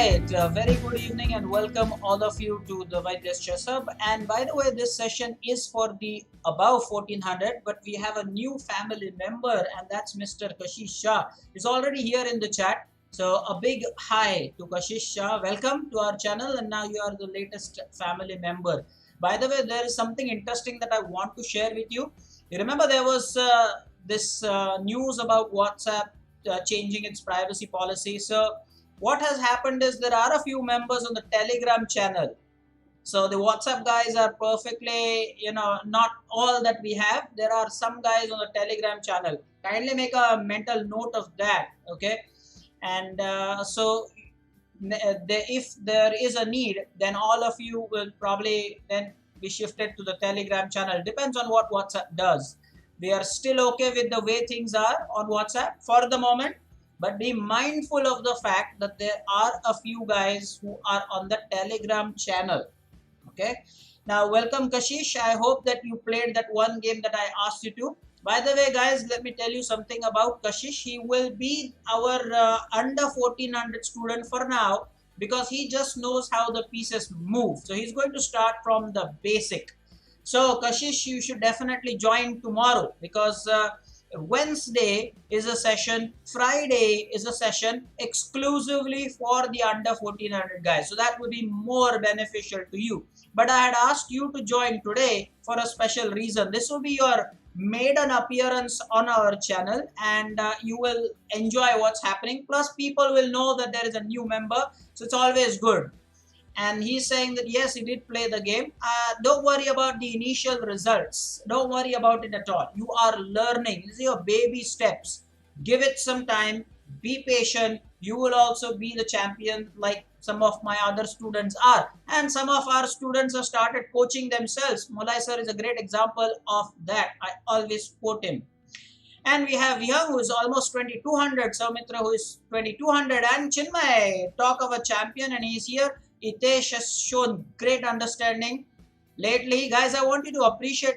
right, very good evening and welcome all of you to the Vaidya's Chess Hub. And by the way, this session is for the above 1400, but we have a new family member, and that's Mr. Kashish Shah. He's already here in the chat. So a big hi to Kashish Shah. Welcome to our channel, and now you are the latest family member. By the way, there is something interesting that I want to share with you. You remember there was this news about WhatsApp changing its privacy policy. So what has happened is there are a few members on the Telegram channel. So the WhatsApp guys are perfectly, not all that we have. There are some guys on the Telegram channel. Kindly make a mental note of that, okay? And if there is a need, then all of you will probably then be shifted to the Telegram channel. Depends on what WhatsApp does. We are still okay with the way things are on WhatsApp for the moment. But be mindful of the fact that there are a few guys who are on the Telegram channel. Okay. Now, welcome Kashish. I hope that you played that one game that I asked you to. By the way, guys, let me tell you something about Kashish. He will be our under 1400 student for now because he just knows how the pieces move. So he's going to start from the basic. So Kashish, you should definitely join tomorrow because Wednesday is a session, Friday is a session exclusively for the under 1400 guys. So that would be more beneficial to you. But I had asked you to join today for a special reason. This will be your maiden appearance on our channel, and you will enjoy what's happening. Plus, people will know that there is a new member. So it's always good. And he's saying that yes, he did play the game. Don't worry about the initial results. Don't worry about it at all. You are learning. These are your baby steps. Give it some time. Be patient. You will also be the champion like some of my other students are. And some of our students have started coaching themselves. Molai sir is a great example of that. I always quote him. And we have Young, who is almost 2200, Saumitra, who is 2200, and Chinmay, talk of a champion, and he's here. Itesh has shown great understanding lately. Guys, I want you to appreciate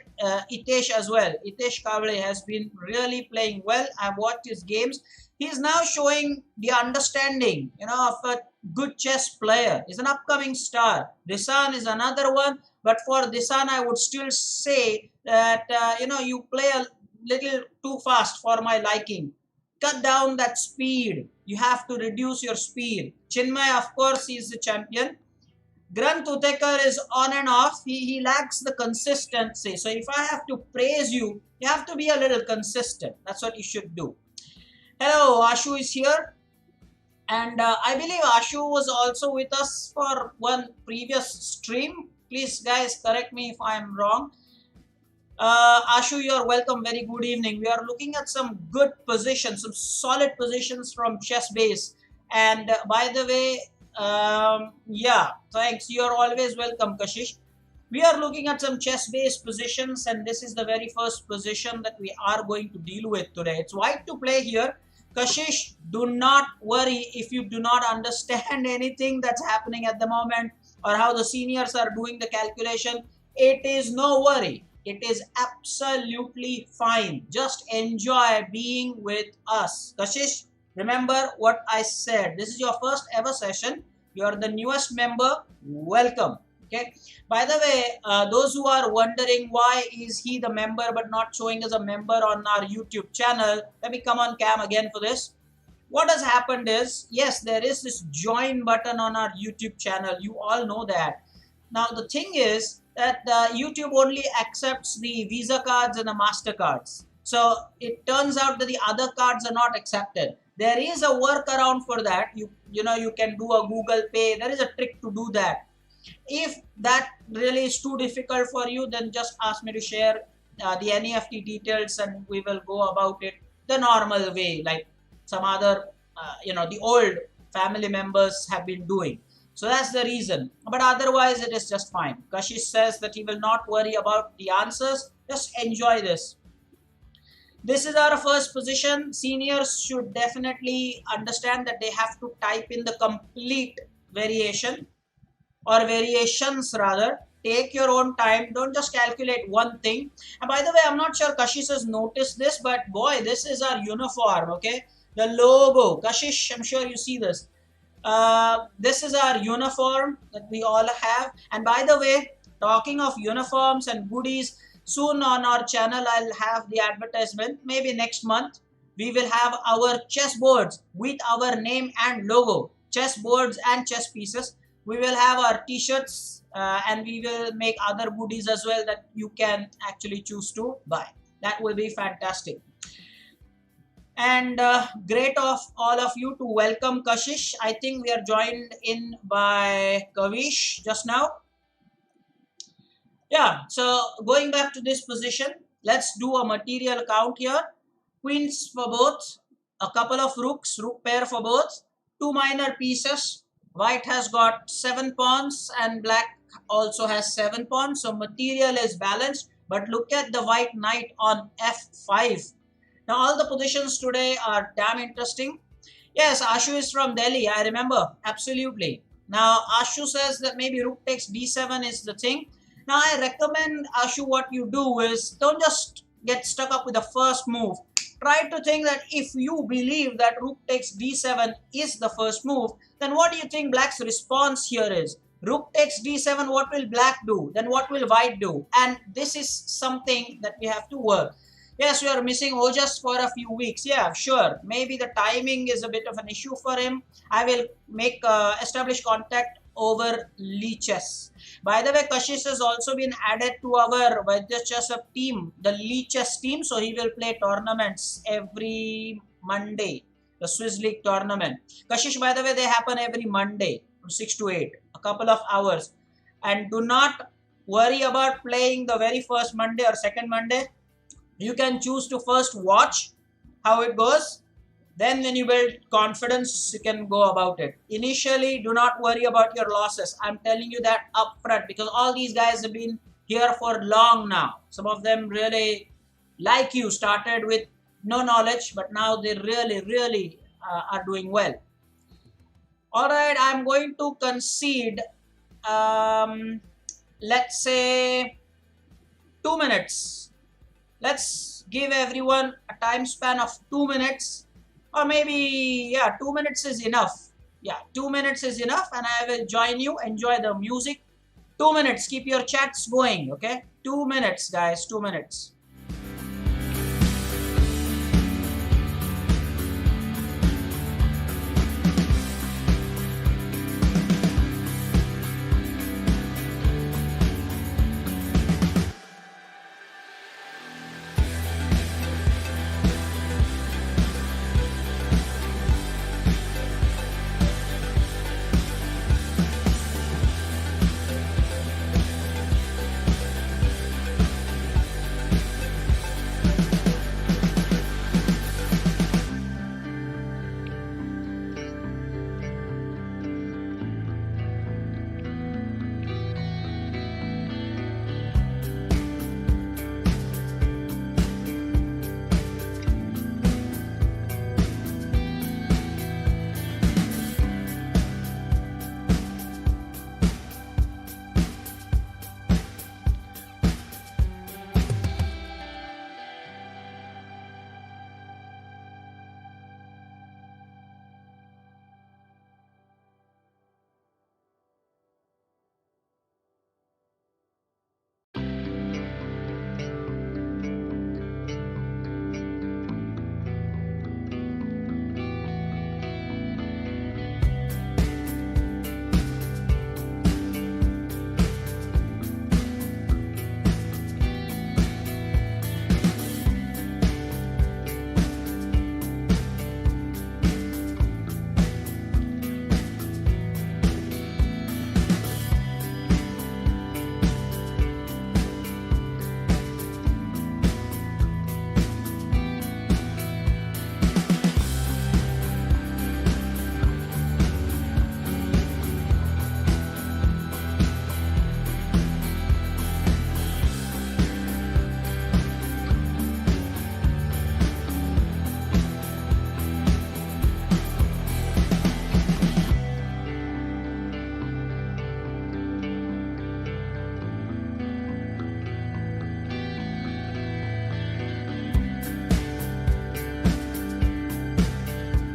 Itesh as well. Itesh Kavle has been really playing well. I've watched his games. He's now showing the understanding, of a good chess player. He's an upcoming star. Disan is another one. But for Disan, I would still say that, you play a little too fast for my liking. Cut down that speed. You have to reduce your speed. Chinmay, of course, is the champion. Grant Utekar is on and off. He lacks the consistency. So if I have to praise you, you have to be a little consistent. That's what you should do. Hello, Ashu is here. And I believe Ashu was also with us for one previous stream. Please, guys, correct me if I'm wrong. Ashu, you are welcome. Very good evening. We are looking at some good positions, some solid positions from chess base. And by the way, yeah, thanks. You are always welcome, Kashish. We are looking at some chess based positions, and this is the very first position that we are going to deal with today. It's white to play here. Kashish, do not worry if you do not understand anything that's happening at the moment or how the seniors are doing the calculation. It is no worry. It is absolutely fine. Just enjoy being with us. Kashish, remember what I said. This is your first ever session. You are the newest member. Welcome. Okay. By the way, those who are wondering why is he the member but not showing as a member on our YouTube channel, let me come on cam again for this. What has happened is, yes, there is this join button on our YouTube channel. You all know that. Now, the thing is, that YouTube only accepts the Visa cards and the MasterCards. So it turns out that the other cards are not accepted. There is a workaround for that. You can do a Google Pay. There is a trick to do that. If that really is too difficult for you, then just ask me to share the NEFT details and we will go about it the normal way, like some other, the old family members have been doing. So that's the reason. But otherwise, it is just fine. Kashish says that he will not worry about the answers. Just enjoy this. This is our first position. Seniors should definitely understand that they have to type in the complete variation or variations rather. Take your own time. Don't just calculate one thing. And by the way, I'm not sure Kashish has noticed this, but boy, this is our uniform, okay? The logo. Kashish, I'm sure you see this. This is our uniform that we all have. And by the way, talking of uniforms and goodies, soon on our channel I'll have the advertisement. Maybe next month we will have our chess boards with our name and logo. Chess boards and chess pieces. We will have our t-shirts, and we will make other goodies as well that you can actually choose to buy. That will be fantastic. And great of all of you to welcome Kashish. I think we are joined in by Kavish just now. Yeah, so going back to this position, let's do a material count here. Queens for both, a couple of rooks, rook pair for both, two minor pieces. White has got 7 pawns and black also has 7 pawns. So material is balanced. But look at the white knight on f5. Now all the positions today are damn interesting. Yes, Ashu is from Delhi, I remember. Absolutely. Now Ashu says that maybe rook takes d7 is the thing. Now I recommend Ashu, what you do is don't just get stuck up with the first move. Try to think that if you believe that rook takes d7 is the first move, then what do you think black's response here is? Rook takes d7, what will black do? Then what will white do? And this is something that we have to work. Yes, we are missing Ojas for a few weeks. Yeah, sure. Maybe the timing is a bit of an issue for him. I will make establish contact over Lee Chess. By the way, Kashish has also been added to our Vaidya Chess team, the Lee Chess team. So he will play tournaments every Monday, the Swiss League tournament. Kashish, by the way, they happen every Monday from 6 to 8, a couple of hours. And do not worry about playing the very first Monday or second Monday. You can choose to first watch how it goes. Then when you build confidence, you can go about it. Initially, do not worry about your losses. I'm telling you that upfront because all these guys have been here for long now. Some of them really, like you, started with no knowledge, but now they really are doing well. All right, I'm going to concede, let's say 2 minutes. Let's give everyone a time span of 2 minutes, or maybe, yeah, 2 minutes is enough. Yeah, 2 minutes is enough, and I will join you. Enjoy the music. 2 minutes. Keep your chats going, okay? 2 minutes, guys. 2 minutes.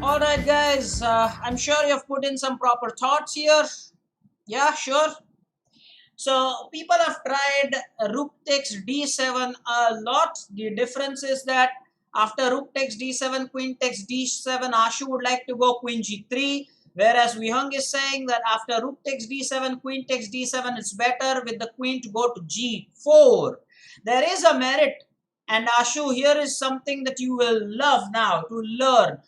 All right, guys. I'm sure you've put in some proper thoughts here. Yeah, sure. So people have tried rook takes d7 a lot. The difference is that after rook takes d7, queen takes d7, Ashu would like to go queen g3. Whereas Vihang is saying that after rook takes d7, queen takes d7, it's better with the queen to go to g4. There is a merit. And Ashu, here is something that you will love now to learn.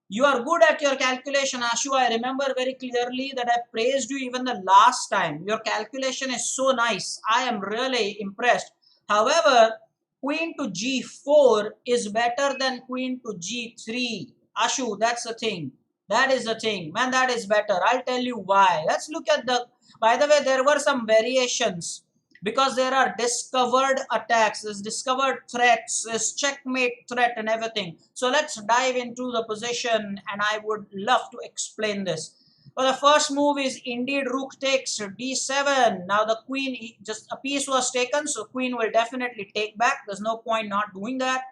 You are good at your calculation, Ashu. I remember very clearly that I praised you even the last time. Your calculation is so nice. I am really impressed. However, queen to g4 is better than queen to g3. Ashu, that's the thing. That is the thing. Man, that is better. I'll tell you why. Let's look at the... By the way, there were some variations because there are discovered attacks, there's discovered threats, there's checkmate threat and everything. So let's dive into the position and I would love to explain this. Well, the first move is indeed rook takes d7. Now the queen, just a piece was taken, so queen will definitely take back. There's no point not doing that.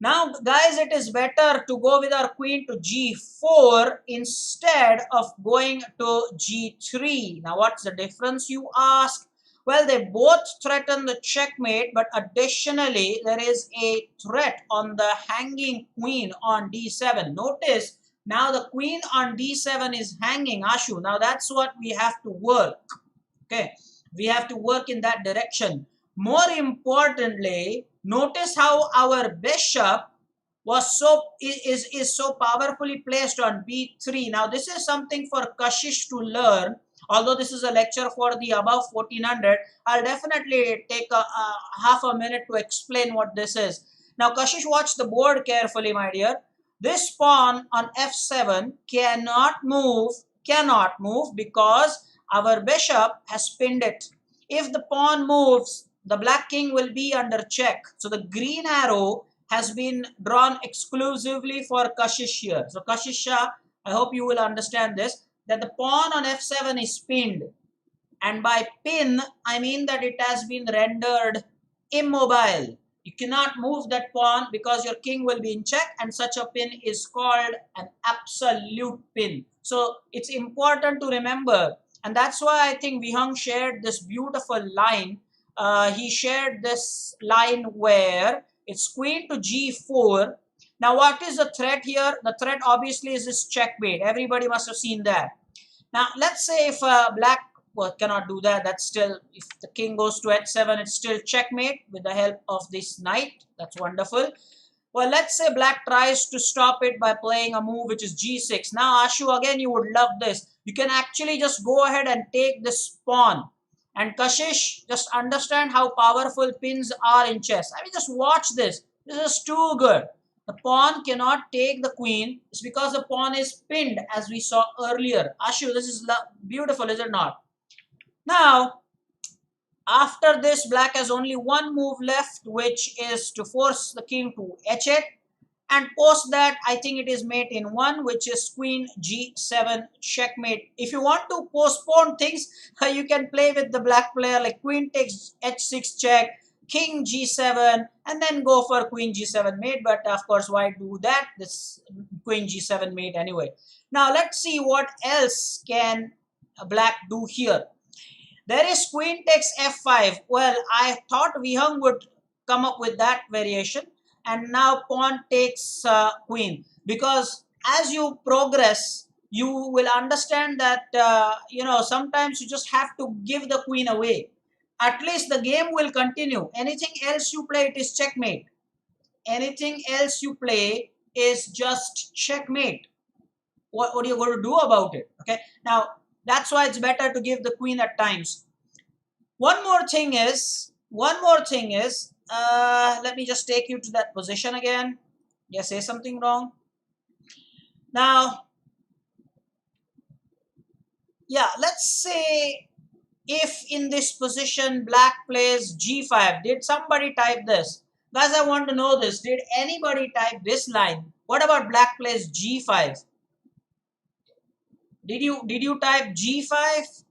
Now, guys, it is better to go with our queen to g4 instead of going to g3. Now, what's the difference, you ask? Well, they both threaten the checkmate, but additionally, there is a threat on the hanging queen on d7. Notice, now the queen on d7 is hanging, Ashu. Now, that's what we have to work. Okay, we have to work in that direction. More importantly, notice how our bishop was is so powerfully placed on b3. Now this is something for Kashish to learn. Although this is a lecture for the above 1400, I'll definitely take a half a minute to explain what this is. Now Kashish, watch the board carefully, my dear. This pawn on f7 cannot move because our bishop has pinned it. If the pawn moves, the black king will be under check. So the green arrow has been drawn exclusively for Kashish here. So Kashisha, I hope you will understand this, that the pawn on f7 is pinned. And by pin, I mean that it has been rendered immobile. You cannot move that pawn because your king will be in check, and such a pin is called an absolute pin. So it's important to remember, and that's why I think Vihang shared this beautiful line. He shared this line where it's queen to g4. Now what is the threat here? The threat obviously is this checkmate. Everybody must have seen that. Now let's say if black cannot do that, that's still, if the king goes to h7, it's still checkmate with the help of this knight. That's wonderful. Well, let's say black tries to stop it by playing a move which is g6. Now Ashu, again, you would love this. You can actually just go ahead and take this pawn. And Kashish, just understand how powerful pins are in chess. I mean, just watch this. This is too good. The pawn cannot take the queen. It's because the pawn is pinned, as we saw earlier. Ashu, this is beautiful, is it not? Now, after this, black has only one move left, which is to force the king to h8. And post that, I think it is mate in one, which is queen g7 checkmate. If you want to postpone things, you can play with the black player, like queen takes h6 check, king g7, and then go for queen g7 mate. But of course, why do that? This queen g7 mate anyway. Now let's see what else can black do here. There is queen takes f5. Well, I thought Vihang would come up with that variation. And now pawn takes queen. Because as you progress, you will understand that, sometimes you just have to give the queen away. At least the game will continue. Anything else you play, it is checkmate. Anything else you play is just checkmate. What are you going to do about it? Okay. Now, that's why it's better to give the queen at times. One more thing is, let me just take you to that position again. Yeah, say something wrong. Now, yeah, let's say if in this position black plays g5. Did somebody type this? Guys, I want to know this. Did anybody type this line? What about black plays g5? Did you type g5?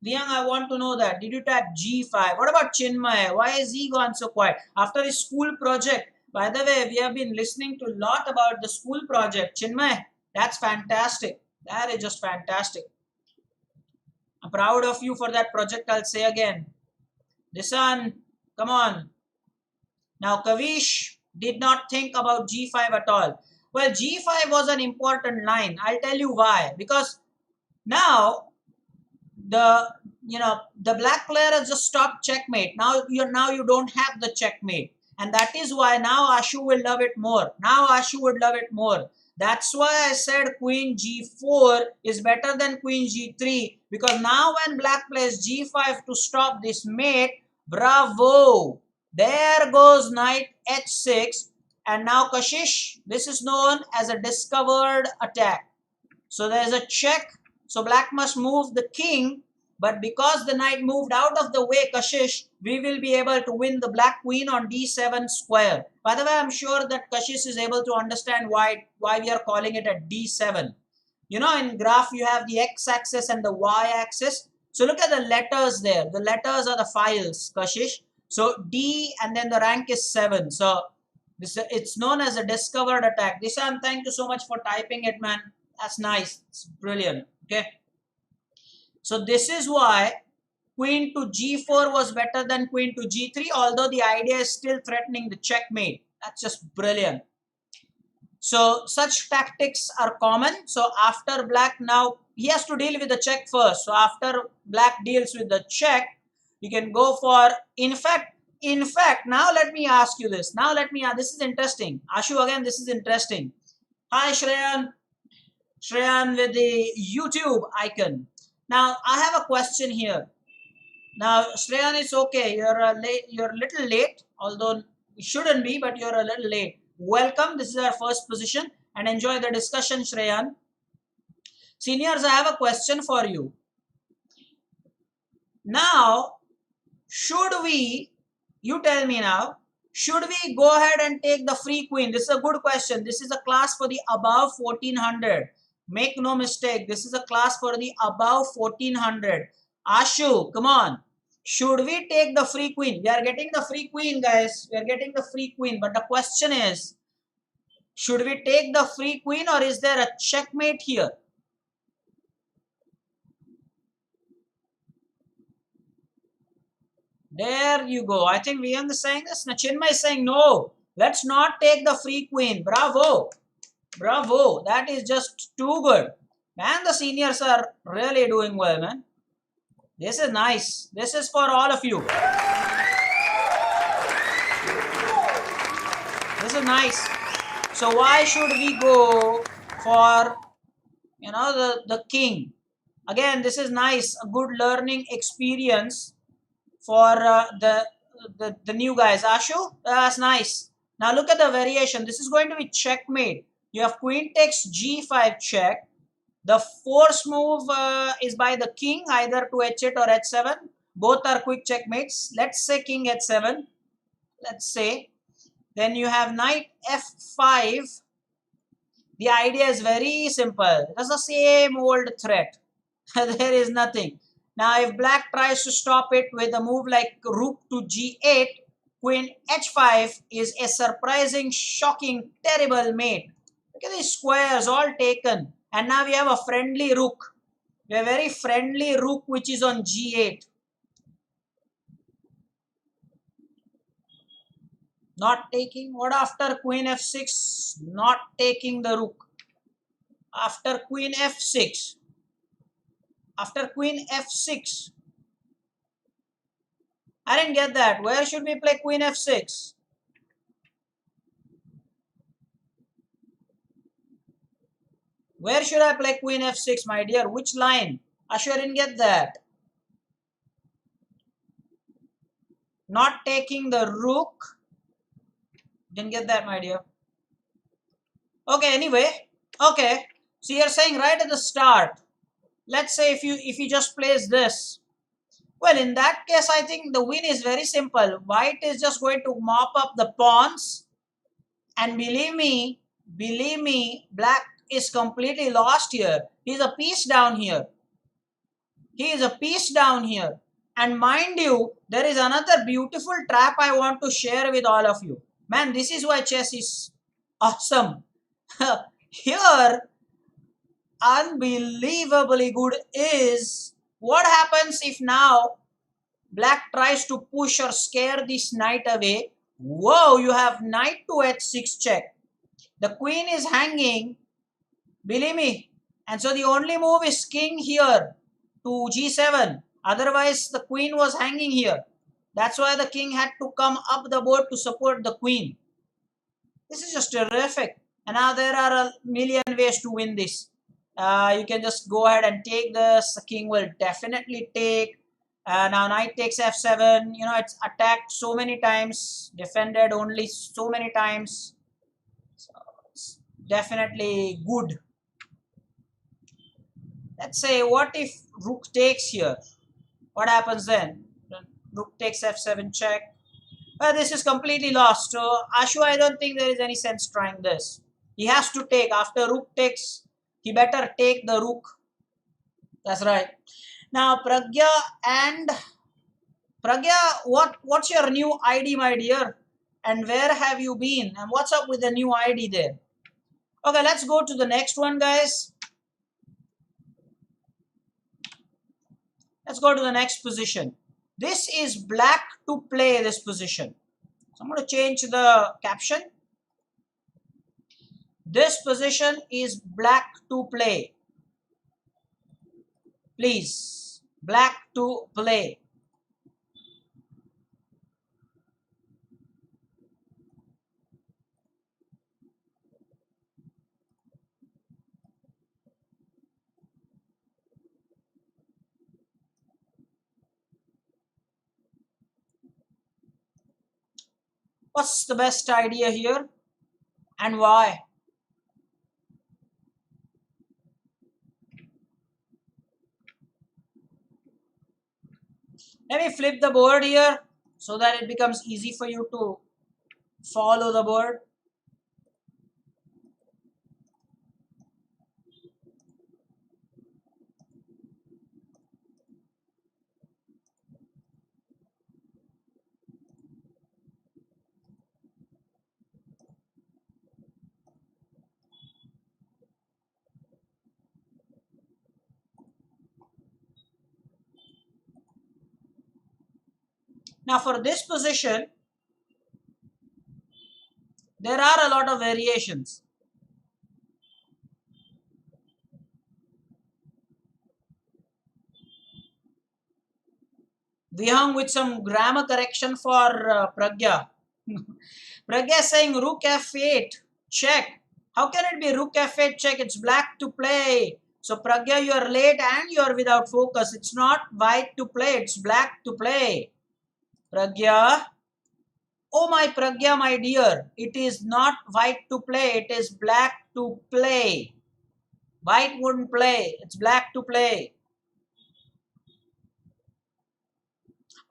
Vihang, I want to know that. Did you type G5? What about Chinmay? Why is he gone so quiet? After his school project. By the way, we have been listening to a lot about the school project. Chinmay, That's fantastic. That is just fantastic. I'm proud of you for that project, I'll say again. Listen, come on. Now, Kavish did not think about G5 at all. Well, G5 was an important line. I'll tell you why. Because now the black player has just stopped checkmate. Now you don't have the checkmate, and that is why now Ashu will love it more. Now Ashu would love it more. That's why I said queen g4 is better than queen g3, because now when black plays g5 to stop this mate, bravo, there goes knight h6, and now Kashish, this is known as a discovered attack. So there is a check. So black must move the king, but because the knight moved out of the way, Kashish, we will be able to win the black queen on d7 square. By the way, I'm sure that Kashish is able to understand why we are calling it a d7. You know, in graph you have the x-axis and the y-axis. So look at the letters there. The letters are the files, Kashish. So D and then the rank is 7. So it's known as a discovered attack. Dishan, thank you so much for typing it, man. That's nice. It's brilliant. Okay. So this is why queen to g4 was better than queen to g3, although the idea is still threatening the checkmate. That's just brilliant. So such tactics are common. So after black, now he has to deal with the check first. So after black deals with the check, you can go for, in fact, now let me ask you this. This is interesting. Ashu, again, this is interesting. Hi, Shreyan with the YouTube icon. Now, I have a question here. Now, Shreyan, it's okay. You're a little late, although it shouldn't be, but you're a little late. Welcome. This is our first position, and enjoy the discussion, Shreyan. Seniors, I have a question for you. Now, you tell me now, should we go ahead and take the free queen? This is a good question. This is a class for the above 1400. Make no mistake, this is a class for the above 1400. Ashu, come on. Should we take the free queen? We are getting the free queen, guys. We are getting the free queen. But the question is, should we take the free queen, or is there a checkmate here? There you go. I think Viyan is saying this. Chinmay is saying no. Let's not take the free queen. Bravo. Bravo. That is just too good. Man, the seniors are really doing well, man. This is nice. This is for all of you. This is nice. So why should we go for, the king? Again, this is nice. A good learning experience for the new guys. Ashu, that's nice. Now look at the variation. This is going to be checkmate. You have queen takes g5 check. The force move is by the king, either to h8 or h7. Both are quick checkmates. Let's say king h7. Let's say. Then you have knight f5. The idea is very simple. It's the same old threat. There is nothing. Now, if black tries to stop it with a move like rook to g8, queen h5 is a surprising, shocking, terrible mate. Look at these squares all taken. And now we have a friendly rook. We have a very friendly rook which is on g8. Not taking. What after queen f6? Not taking the rook. After queen f6. After queen f6. I didn't get that. Where should we play queen f6? Where should I play queen f6, my dear? Which line? Ashu, I didn't get that. Not taking the rook. Didn't get that, my dear. Okay, anyway. Okay. So you're saying right at the start, let's say if you just place this. Well, in that case, I think the win is very simple. White is just going to mop up the pawns. And believe me, black is completely lost here. He's a piece down here. He is a piece down here. And mind you, there is another beautiful trap I want to share with all of you. Man, this is why chess is awesome. Here, unbelievably good is what happens if now black tries to push or scare this knight away. Whoa, you have knight to h6 check. The queen is hanging, believe me. And so the only move is king here to g7. Otherwise, the queen was hanging here. That's why the king had to come up the board to support the queen. This is just terrific. And now there are a million ways to win this. You can just go ahead and take this. The king will definitely take. Now knight takes f7. You know, it's attacked so many times, defended only so many times. So it's definitely good. Let's say, what if rook takes here? What happens then? Rook takes f7 check. This is completely lost. So Ashu, I don't think there is any sense trying this. He has to take. After rook takes, he better take the rook. That's right. Now Pragya, what's your new ID, my dear? And where have you been? And what's up with the new ID there? Okay, let's go to the next one, guys. Let's go to the next position. This is black to play this position. So I'm going to change the caption. This position is black to play. Please, black to play. What's the best idea here and why? Let me flip the board here so that it becomes easy for you to follow the board. Now for this position, there are a lot of variations. We hung with some grammar correction for Pragya. Pragya is saying rook f8 check. How can it be rook f8 check? It's black to play. So Pragya, you are late and you are without focus. It's not white to play, it's black to play. Pragya. Oh my Pragya, my dear. It is not white to play, it is black to play. White wouldn't play, it's black to play.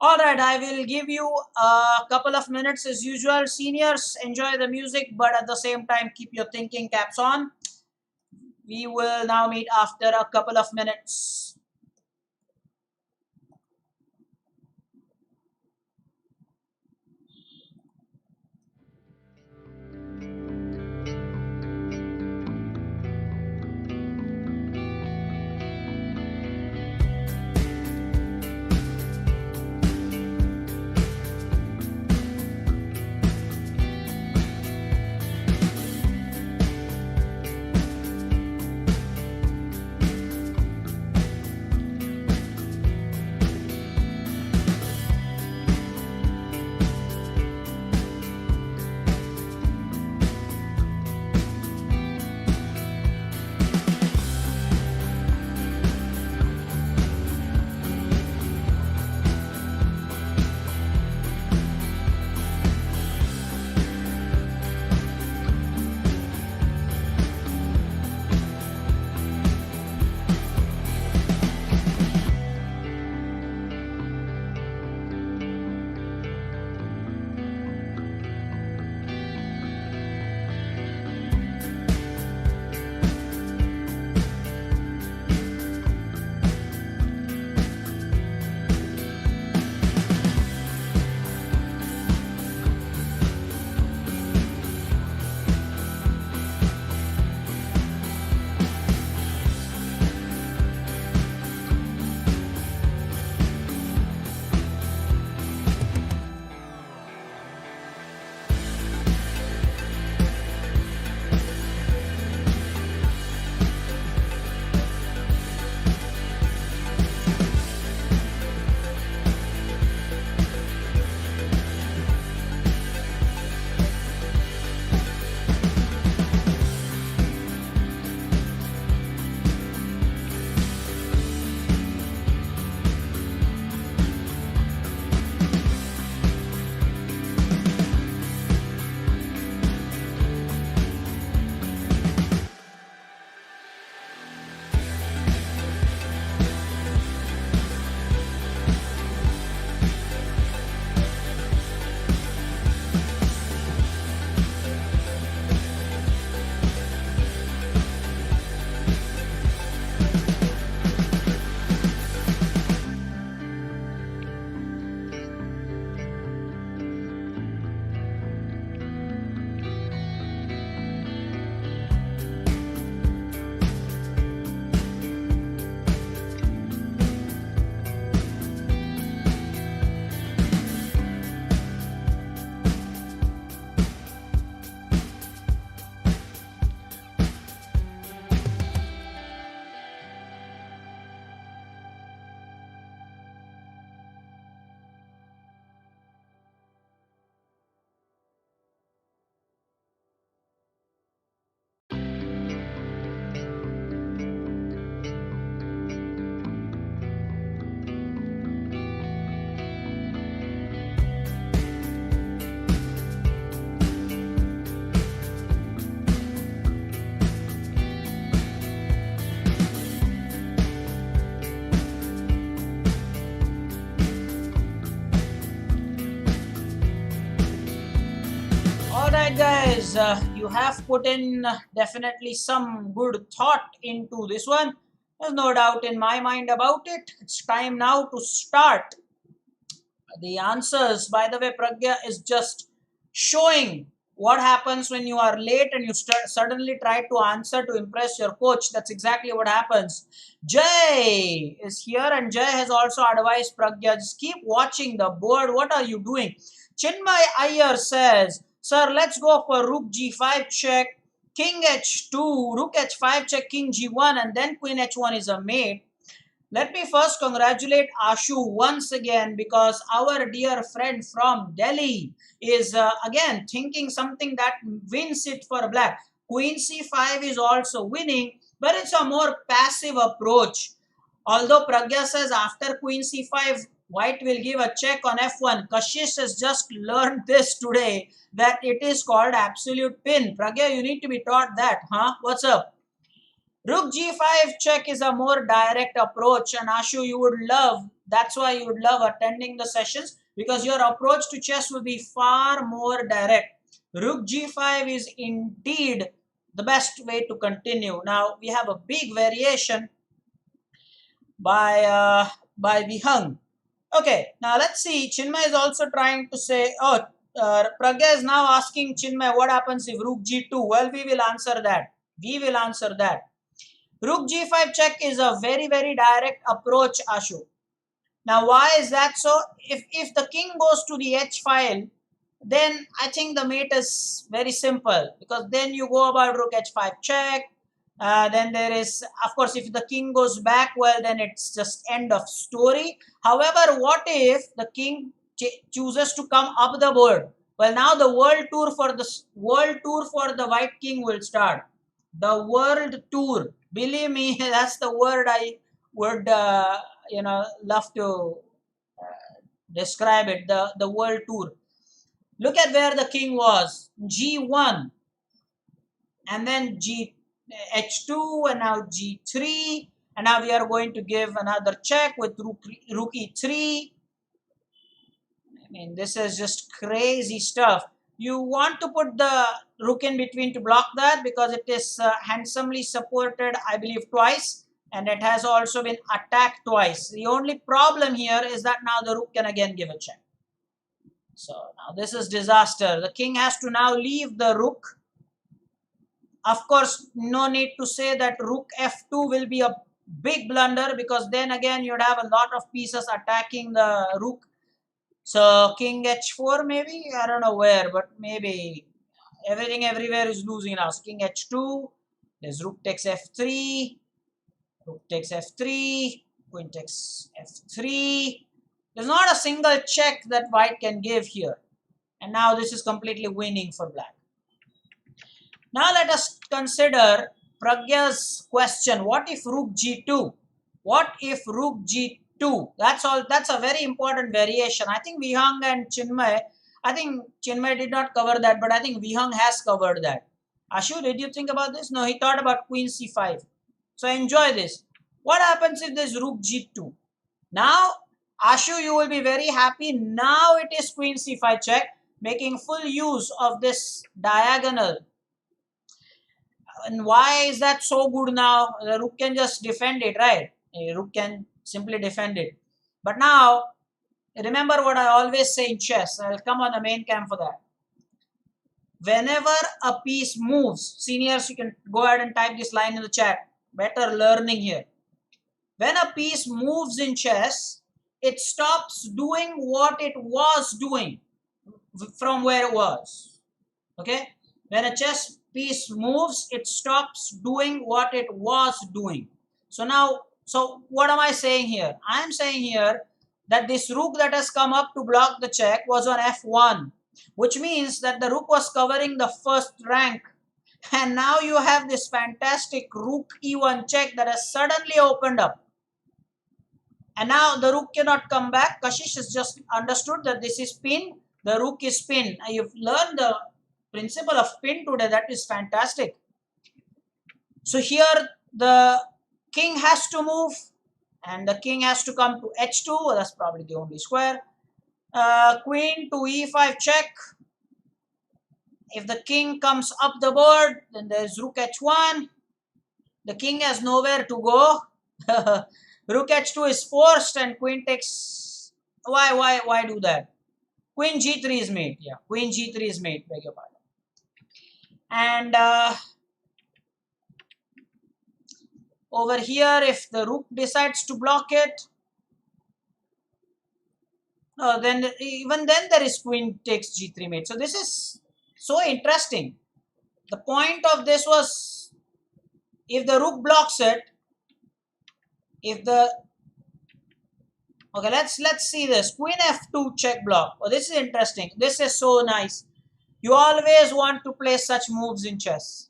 Alright, I will give you a couple of minutes as usual. Seniors, enjoy the music, but at the same time, keep your thinking caps on. We will now meet after a couple of minutes. right, guys, you have put in definitely some good thought into this one. There's no doubt in my mind about it. It's time now to start the answers. By the way, Pragya is just showing what happens when you are late and you suddenly try to answer to impress your coach. That's exactly what happens. Jay is here, and Jay has also advised Pragya, just keep watching the board. What are you doing? Chinmay Iyer says, sir, let's go for rook g5 check, king h2, rook h5 check, king g1, and then queen h1 is a mate. Let me first congratulate Ashu once again, because our dear friend from Delhi is again thinking something that wins it for black. Queen c5 is also winning, but it's a more passive approach. Although Pragya says after queen c5, white will give a check on f1. Kashish has just learned this today, that it is called absolute pin. Pragya, you need to be taught that, huh? What's up? Rook g5 check is a more direct approach, and Ashu, you would love, that's why you would love attending the sessions, because your approach to chess will be far more direct. Rook g5 is indeed the best way to continue. Now we have a big variation by Vihang. Okay, now let's see. Chinmay is also trying to say, Pragya is now asking Chinmay, what happens if rook g2? Well, we will answer that. We will answer that. Rook g5 check is a very, very direct approach, Ashu. Now, why is that so? If the king goes to the h file, then I think the mate is very simple, because then you go about rook h5 check. Then there is, of course, if the king goes back, well, then it's just end of story. However, what if the king chooses to come up the board? Well, now the world tour for the white king will start. The world tour. Believe me, that's the word I would love to describe it. The world tour. Look at where the king was. G1, and then H2, and now G3, and now we are going to give another check with rook E3. I mean, this is just crazy stuff. You want to put the rook in between to block that, because it is handsomely supported, I believe, twice, and it has also been attacked twice. The only problem here is that now the rook can again give a check. So now this is disaster. The king has to now leave the rook. Of course, no need to say that rook f2 will be a big blunder, because then again you'd have a lot of pieces attacking the rook. So king h4 maybe, I don't know where, but maybe everything everywhere is losing now. So king h2, there's rook takes f3, rook takes f3, queen takes f3. There's not a single check that white can give here. And now this is completely winning for black. Now let us consider Pragya's question. What if rook g2? What if rook g2? That's all. That's a very important variation. I think Vihang and Chinmay, I think Chinmay did not cover that, but I think Vihang has covered that. Ashu, did you think about this? No, he thought about queen c5. So enjoy this. What happens if there's rook g2? Now, Ashu, you will be very happy. Now it is queen c5 check, making full use of this diagonal. And why is that so good now? The rook can just defend it, right? A rook can simply defend it. But now, remember what I always say in chess. I'll come on the main cam for that. Whenever a piece moves, seniors, you can go ahead and type this line in the chat. Better learning here. When a piece moves in chess, it stops doing what it was doing from where it was. Okay? When a chess piece moves, it stops doing what it was doing. So now, what am I saying here? I am saying here that this rook that has come up to block the check was on f1, which means that the rook was covering the first rank. And now you have this fantastic rook e1 check that has suddenly opened up. And now the rook cannot come back. Kashish has just understood that this is pin. The rook is pin. You've learned the principle of pin today. That is fantastic. So here the king has to move, and the king has to come to h2. That's probably the only square. Queen to e5 check. If the king comes up the board, then there's rook h1. The king has nowhere to go. Rook h2 is forced and queen takes. Why do that? Queen g3 is mate. Yeah, queen g3 is mate. Beg your pardon. And over here, if the rook decides to block it, then even then there is queen takes g3 mate. So this is so interesting. The point of this was, if the rook blocks it, if the okay, let's see this. Queen f2 check block. Oh, this is interesting. This is so nice. You always want to play such moves in chess.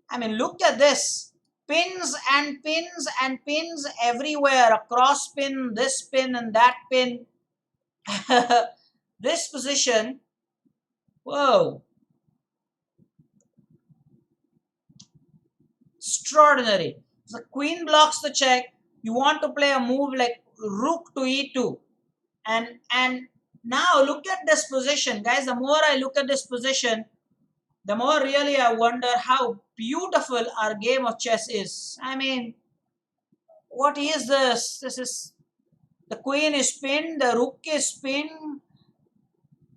I mean, look at this. Pins and pins and pins everywhere. A cross pin, this pin and that pin. This position. Whoa. Extraordinary. So the queen blocks the check. You want to play a move like rook to e2. And now look at this position. Guys, the more I look at this position, the more really I wonder how beautiful our game of chess is. I mean, what is this? This is, the queen is pinned, the rook is pinned.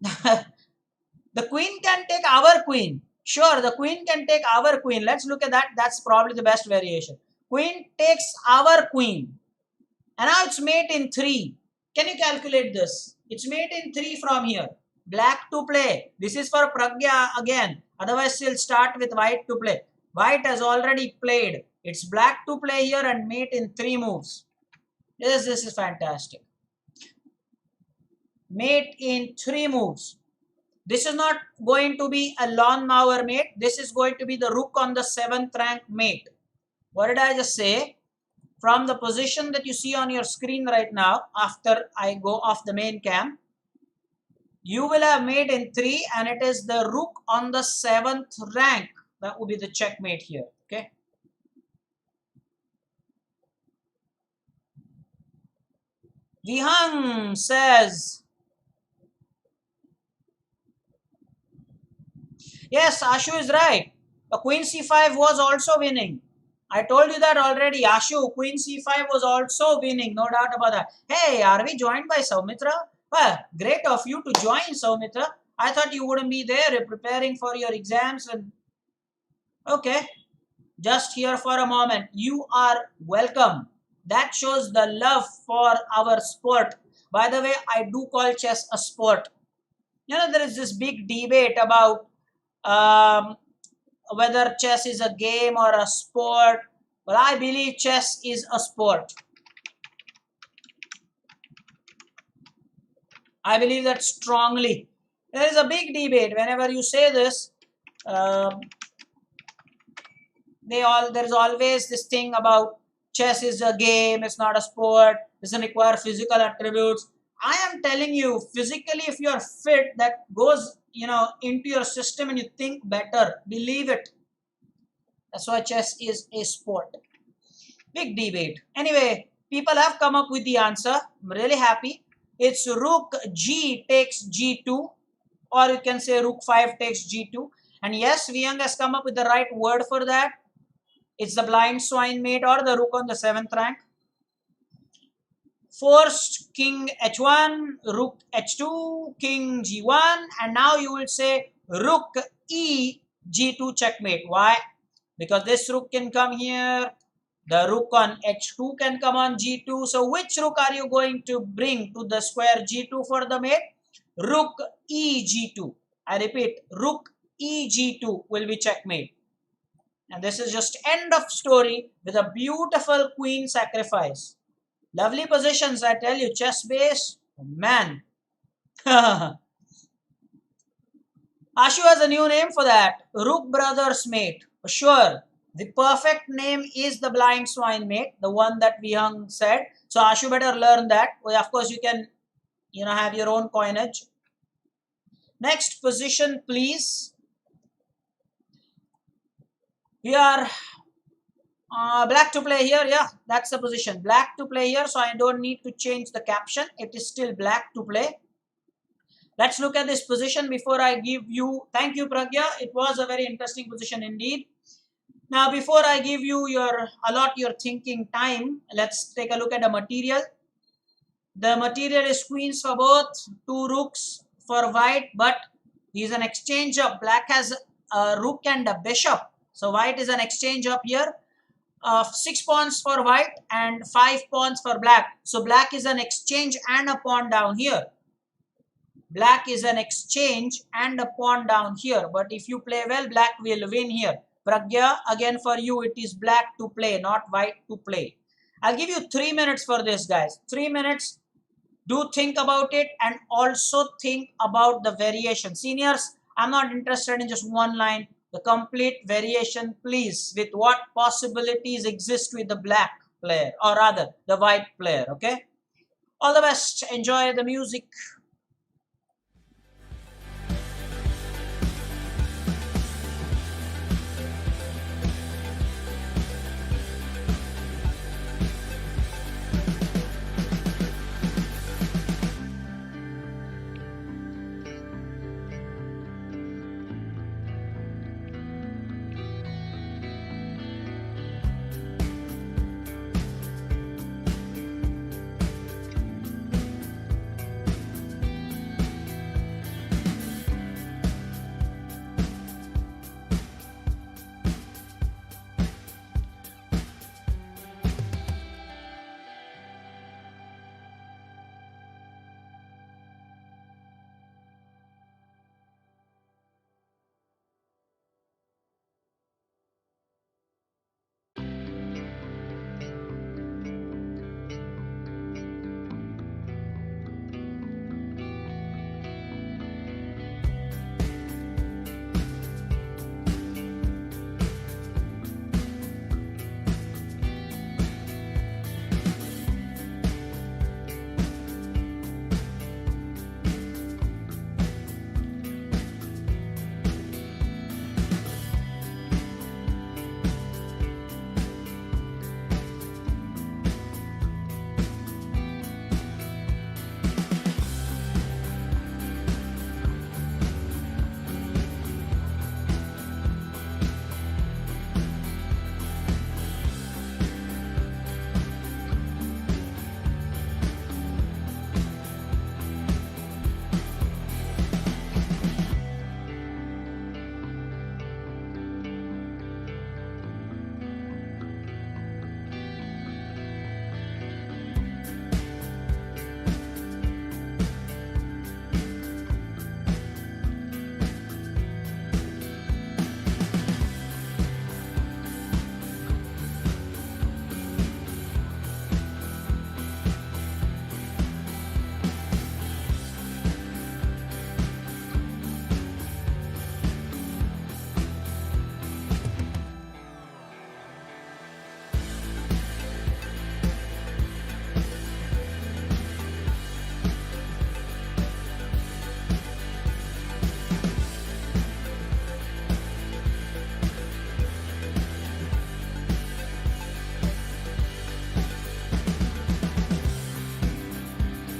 The queen can take our queen. Sure, the queen can take our queen. Let's look at that. That's probably the best variation. Queen takes our queen. And now it's mate in 3. Can you calculate this? It's mate in 3 from here. Black to play. This is for Pragya again. Otherwise, she'll start with white to play. White has already played. It's black to play here and mate in 3 moves. This is fantastic. Mate in 3 moves. This is not going to be a lawnmower mate. This is going to be the rook on the 7th rank mate. What did I just say? From the position that you see on your screen right now, after I go off the main cam, you will have mate in 3 and it is the rook on the 7th rank. That would be the checkmate here. Okay. Vihang says, yes, Ashu is right. The queen c5 was also winning. I told you that already. Ashu, queen c5 was also winning. No doubt about that. Hey, are we joined by Soumitra? Well, great of you to join, Soumitra. I thought you wouldn't be there preparing for your exams. And okay, just here for a moment. You are welcome. That shows the love for our sport. By the way, I do call chess a sport. You know, there is this big debate about whether chess is a game or a sport. Well, I believe chess is a sport. I believe that strongly. There is a big debate. Whenever you say this, there's always this thing about chess is a game, it's not a sport, doesn't require physical attributes. I am telling you, physically, if you are fit, that goes, into your system and you think better. Believe it. That's why chess is a sport. Big debate. Anyway, people have come up with the answer. I'm really happy. It's rook g takes g2, or you can say rook 5 takes g2. And yes, Viyang has come up with the right word for that. It's the blind swine mate or the rook on the 7th rank. Forced king h1, rook h2, king g1, and now you will say rook e g2 checkmate. Why? Because this rook can come here, the rook on h2 can come on g2. So which rook are you going to bring to the square g2 for the mate? Rook e g2. I repeat, rook e g2 will be checkmate. And this is just end of story with a beautiful queen sacrifice. Lovely positions, I tell you, chess base, man. Ashu has a new name for that, Rook Brothers mate. Sure, the perfect name is the blind swine mate, the one that Vihang said. So Ashu better learn that. Well, of course, you can, have your own coinage. Next position, please. We are black to play here. Yeah, that's the position. Black to play here. So I don't need to change the caption. It is still black to play. Let's look at this position before I give you. Thank you, Pragya. It was a very interesting position indeed. Now, before I give you your allot your thinking time, let's take a look at the material. The material is queens for both, two rooks for white, but is an exchange of black has a rook and a bishop. So white is an exchange of here of 6 pawns for white and 5 pawns for black. So black is an exchange and a pawn down here. Black is an exchange and a pawn down here. But if you play well, black will win here. Pragya, again for you, it is black to play, not white to play. I'll give you 3 minutes for this, guys. 3 minutes. Do think about it and also think about the variation. Seniors, I'm not interested in just one line. The complete variation, please, with what possibilities exist with the black player, or rather the white player. Okay, all the best. Enjoy the music.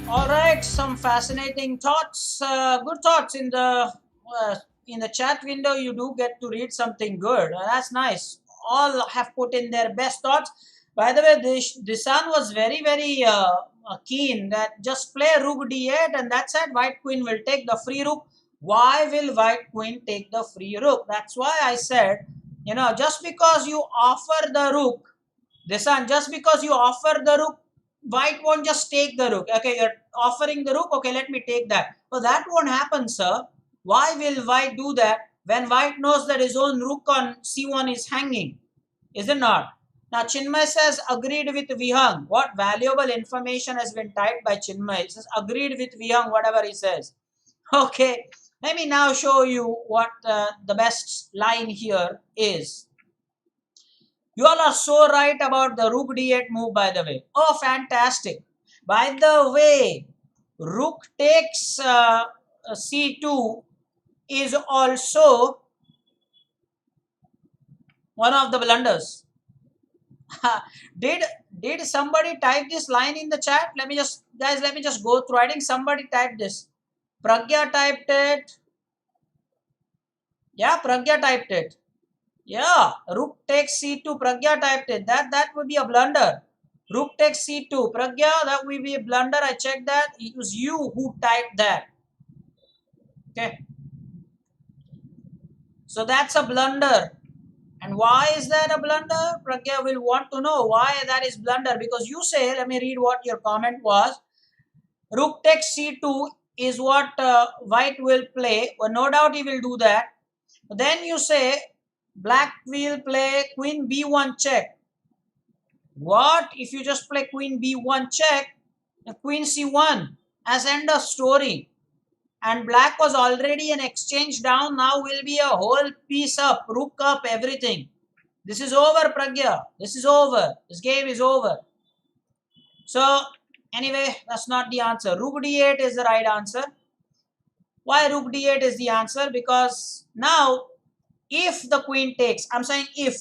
All right, some fascinating thoughts, good thoughts in the chat window. You do get to read something good. That's nice. All have put in their best thoughts. By the way, this son was very keen that just play rook d8 and that's it. White queen will take the free rook. Why will white queen take the free rook? That's why I said, just because you offer the rook, this one, just because you offer the rook, white won't just take the rook. Okay, you're offering the rook. Okay, let me take that. So that won't happen, sir. Why will white do that when white knows that his own rook on c1 is hanging? Is it not? Now, Chinmay says, agreed with Vihang. What valuable information has been typed by Chinmay? He says, agreed with Vihang, whatever he says. Okay, let me now show you what the best line here is. You all are so right about the rook d8 move, by the way. Oh, fantastic. By the way, rook takes c2 is also one of the blunders. did somebody type this line in the chat? Let me just, guys, let me just go through. I think somebody typed this. Pragya typed it. Yeah, Pragya typed it. Yeah, rook takes c2. Pragya typed it. That would be a blunder. Rook takes c2. Pragya, that would be a blunder. I checked that. It was you who typed that. Okay. So that's a blunder. And why is that a blunder? Pragya will want to know why that is blunder. Because you say, let me read what your comment was. Rook takes c2 is what white will play. Well, no doubt he will do that. But then you say black will play queen b1 check. What if you just play queen b1 check, queen c1 as end of story? And black was already an exchange down. Now will be a whole piece up, rook up, everything. This is over, Pragya. This is over. This game is over. So anyway, that's not the answer. Rook d8 is the right answer. Why rook d8 is the answer? Because now if the queen takes, I'm saying if,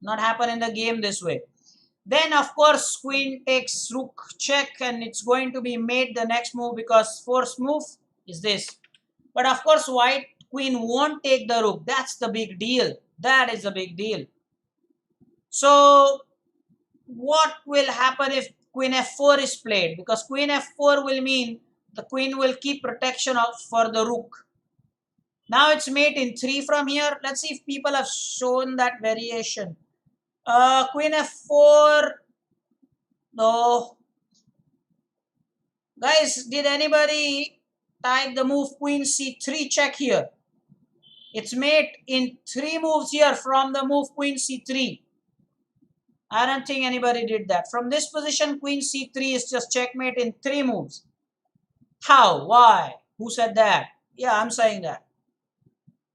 not happen in the game this way, then of course queen takes rook check and it's going to be made the next move because first move is this. But of course white queen won't take the rook. That's the big deal. That is the big deal. So what will happen if queen f4 is played? Because queen f4 will mean the queen will keep protection of for the rook. Now it's mate in 3 from here. Let's see if people have shown that variation. Queen f4. No. Guys, did anybody type the move queen c3 check here? It's mate in 3 moves here from the move queen c3. I don't think anybody did that. From this position, queen c3 is just checkmate in 3 moves. How? Why? Who said that? Yeah, I'm saying that.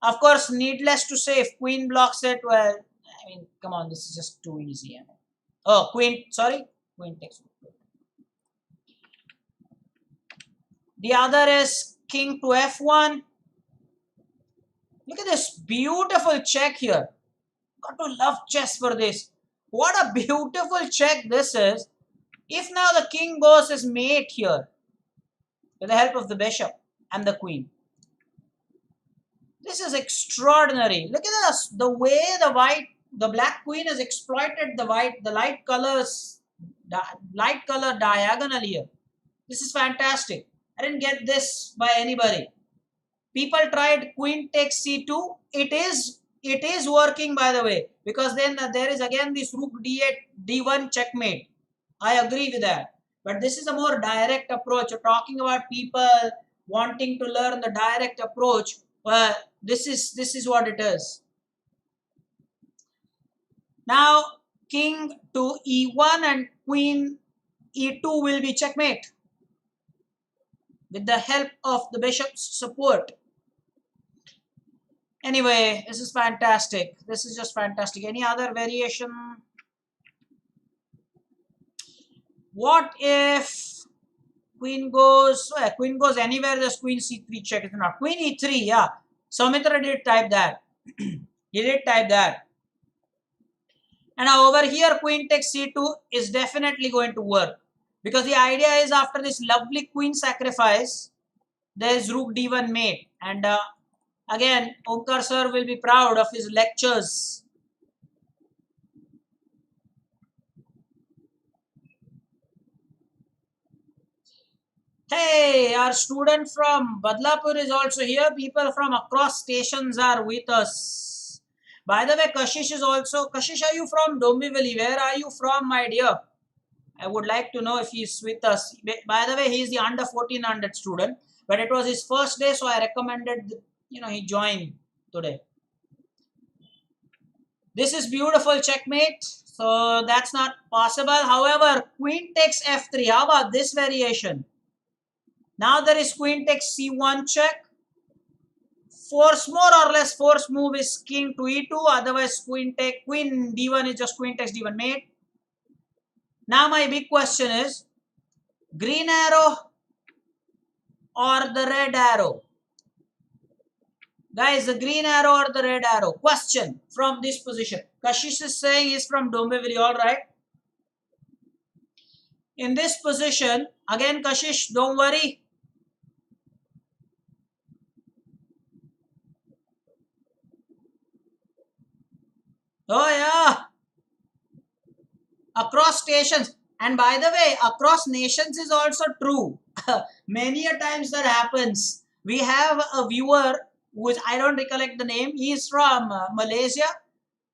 Of course, needless to say, if queen blocks it, well, I mean, come on, this is just too easy. Oh, queen, sorry, queen takes. The other is king to f1. Look at this beautiful check here. Got to love chess for this. What a beautiful check this is. If now the king goes as mate here, with the help of the bishop and the queen. This is extraordinary. Look at this. The way the black queen has exploited the light color diagonal here. This is fantastic. I didn't get this by anybody. People tried queen takes c2. It is working, by the way, because then there is again this rook d8 d1 checkmate. I agree with that. But this is a more direct approach. You're talking about people wanting to learn the direct approach. Well, this is what it is. Now king to e1 and queen e2 will be checkmate with the help of the bishop's support. Anyway, this is fantastic. This is just fantastic. Any other variation? What if queen goes anywhere? There's queen c3 check. It's not queen e3. Yeah, Soumitra did type that. He did type that. And now over here, queen takes c2 is definitely going to work, because the idea is after this lovely queen sacrifice, there is rook d1 mate. And again, Omkar sir will be proud of his lectures. Hey, our student from Badlapur is also here. People from across stations are with us. By the way, Kashish is also. Kashish, are you from Dombivli? Where are you from, my dear? I would like to know if he's with us. By the way, he is the under 1400 student. But it was his first day, so I recommended, he joined today. This is beautiful checkmate. So that's not possible. However, queen takes f3. How about this variation? Now there is queen takes c1 check. Force, more or less force move is king to e2. Otherwise queen d1 is just queen takes d1 mate. Now my big question is, green arrow or the red arrow? Guys, the green arrow or the red arrow? Question from this position. Kashish is saying he's from Dombivli, all right. In this position, again Kashish, don't worry. Oh yeah, across stations. And by the way, across nations is also true. Many a times that happens. We have a viewer which I don't recollect the name. He is from Malaysia.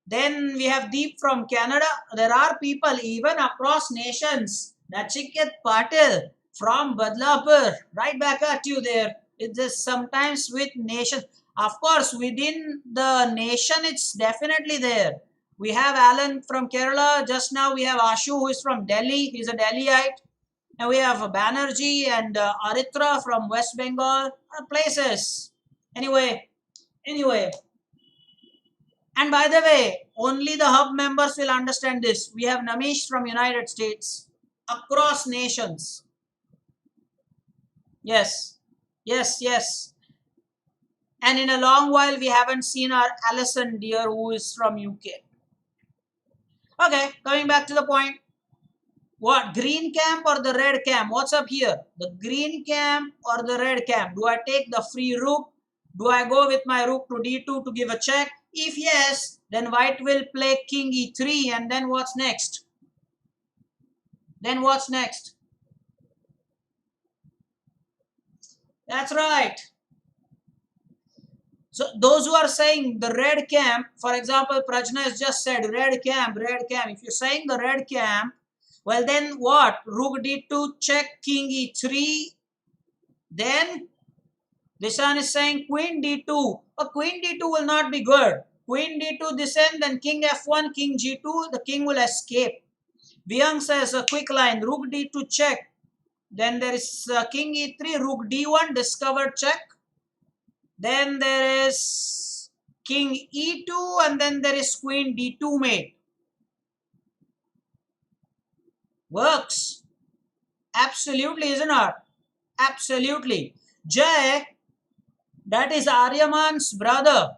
Then we have Deep from Canada. There are people even across nations. Nachiket Patil from Badlapur, right back at you there. It's just sometimes with nations. Of course, within the nation, it's definitely there. We have Alan from Kerala. Just now we have Ashu who is from Delhi. He's a Delhiite. And we have Banerjee and Aritra from West Bengal. Places. Anyway, anyway, and by the way, only the hub members will understand this. We have Namish from United States, across nations. Yes, yes, yes. And in a long while, we haven't seen our Alison dear who is from UK. Okay, coming back to the point. What, green camp or the red camp? What's up here? The green camp or the red camp? Do I take the free rook? Do I go with my rook to d2 to give a check? If yes, then white will play king e3, and then what's next? Then what's next? That's right. So those who are saying the red camp, for example, Prajna has just said red camp, red camp. If you're saying the red camp, well then what? Rook d2, check, king e3. Then this one is saying queen d2. But queen d2 will not be good. Queen d2 descend, then king f1, king g2. The king will escape. Vyang says a quick line, rook d2 check. Then there is king e3, rook d1, discovered check. Then there is king e2, and then there is queen d2 mate. Works. Absolutely, isn't it? Absolutely. Jay, that is Aryaman's brother.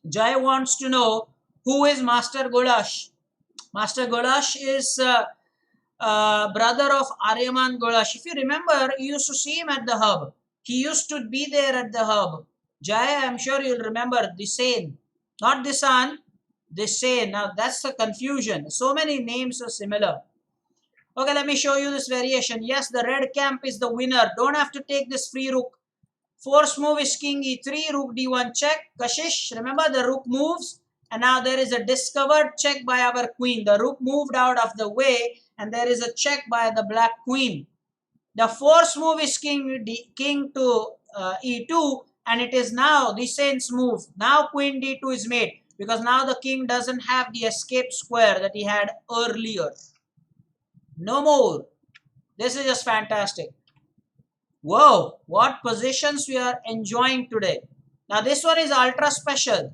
Jay wants to know who is Master Gulash. Master Gulash is brother of Aryaman Gulash. If you remember, you used to see him at the hub. He used to be there at the hub. Jay, I'm sure you'll remember Disain. Not Disan, Disain. Now that's the confusion. So many names are similar. Okay, let me show you this variation. Yes, the red camp is the winner. Don't have to take this free rook. Force move is king e3, rook d1 check. Kashish, remember the rook moves. And now there is a discovered check by our queen. The rook moved out of the way and there is a check by the black queen. The force move is king to e2 and it is now the saint's move. Now queen d2 is made because now the king doesn't have the escape square that he had earlier. No more. This is just fantastic. Whoa, what positions we are enjoying today. Now this one is ultra special.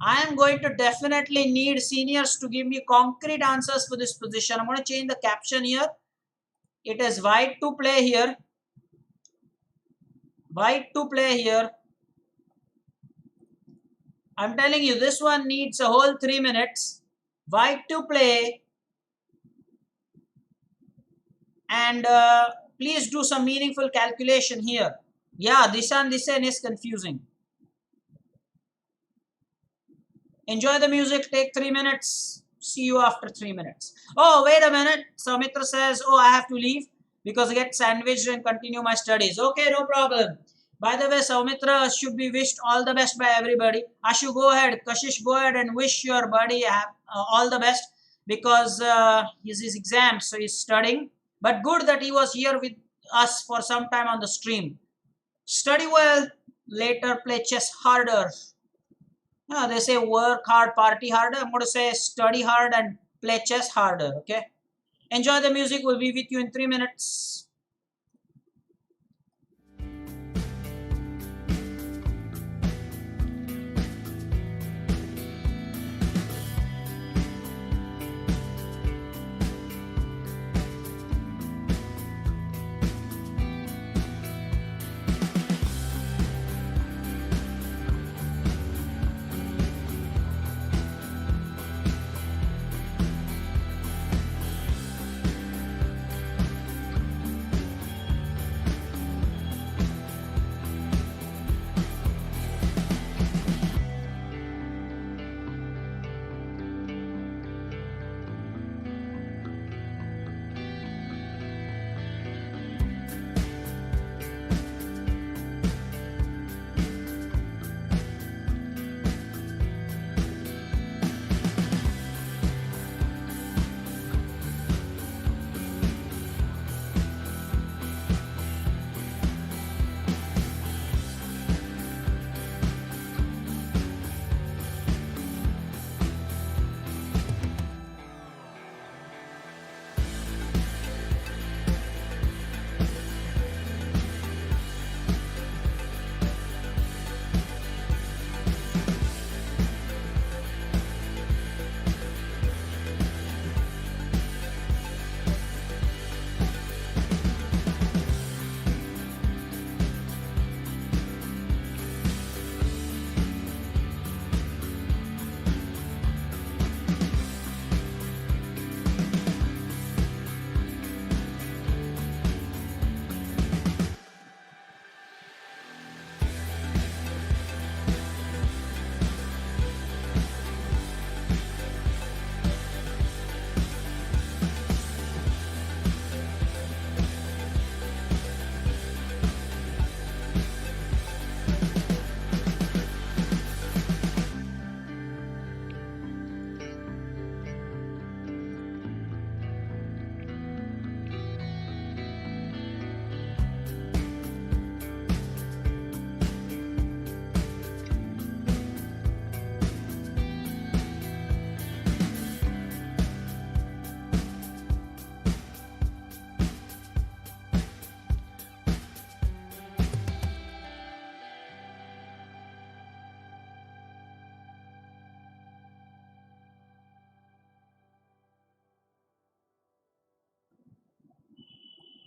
I am going to definitely need seniors to give me concrete answers for this position. I'm going to change the caption here. It is white to play here. White to play here. I'm telling you, this one needs a whole 3 minutes. White to play. And please do some meaningful calculation here. Yeah, this and this is confusing. Enjoy the music. Take 3 minutes. See you after 3 minutes. Oh, wait a minute. Saumitra says, oh, I have to leave because I get sandwiched and continue my studies. Okay, no problem. By the way, Saumitra should be wished all the best by everybody. Ashu, go ahead. Kashish, go ahead and wish your buddy all the best because his exams, so he's studying. But good that he was here with us for some time on the stream. Study well, later play chess harder. They say work hard, party harder. I'm going to say study hard and play chess harder. Okay. Enjoy the music. We'll be with you in 3 minutes.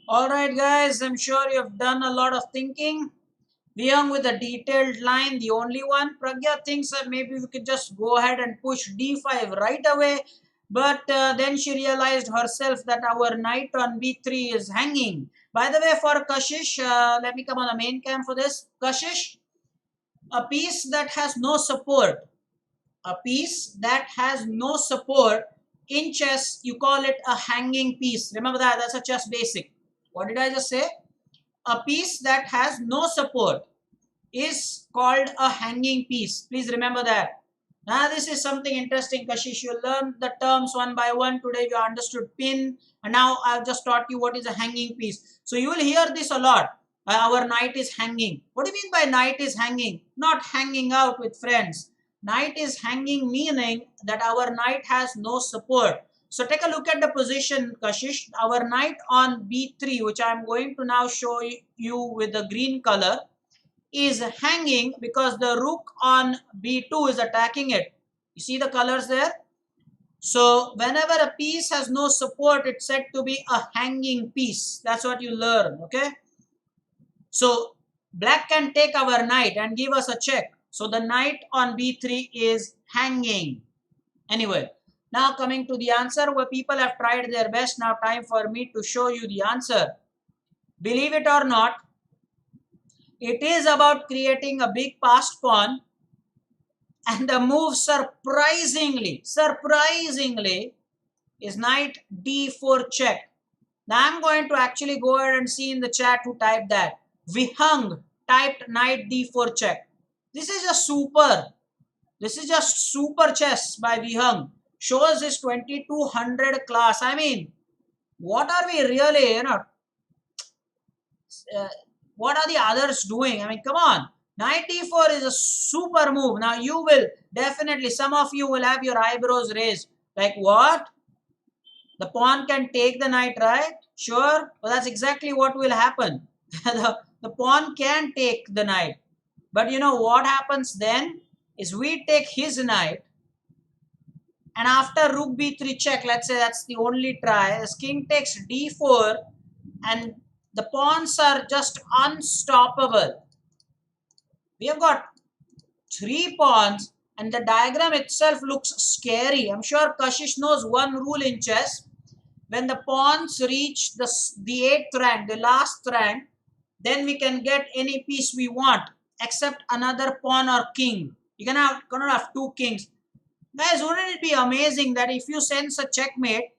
All right, guys, I'm sure you've done a lot of thinking. Vyang with a detailed line, the only one. Pragya thinks that maybe we could just go ahead and push d5 right away. But then she realized herself that our knight on b3 is hanging. By the way, for Kashish, let me come on the main cam for this. Kashish, a piece that has no support, a piece that has no support in chess, you call it a hanging piece. Remember that, that's a chess basic. What did I just say? A piece that has no support is called a hanging piece. Please remember that. Now this is something interesting, Kashish. You learned the terms one by one. Today you understood pin, and now I've just taught you what is a hanging piece. So you will hear this a lot. Our knight is hanging. What do you mean by knight is hanging? Not hanging out with friends. Knight is hanging meaning that our knight has no support. So take a look at the position, Kashish. Our knight on b3, which I'm going to now show you with the green color, is hanging because the rook on b2 is attacking it. You see the colors there? So whenever a piece has no support, it's said to be a hanging piece. That's what you learn, okay? So black can take our knight and give us a check. So the knight on b3 is hanging. Anyway, now coming to the answer, where people have tried their best. Now time for me to show you the answer. Believe it or not, it is about creating a big passed pawn, and the move surprisingly is knight d4 check. Now I'm going to actually go ahead and see in the chat who typed that. Vihang typed knight d4 check. This is just super. This is just super chess by Vihang. Shows his 2200 class. I mean, what are we really, what are the others doing? I mean, come on. Knight d4 is a super move. Now you will definitely, some of you will have your eyebrows raised. Like what? The pawn can take the knight, right? Sure. Well, that's exactly what will happen. the pawn can take the knight. But you know what happens then? Is we take his knight, and after rook b3 check, let's say that's the only try, as king takes d4, and the pawns are just unstoppable. We have got 3 pawns, and the diagram itself looks scary. I'm sure Kashish knows one rule in chess. When the pawns reach the 8th rank, the last rank, then we can get any piece we want except another pawn or king. You cannot have 2 kings. Guys, wouldn't it be amazing that if you sense a checkmate?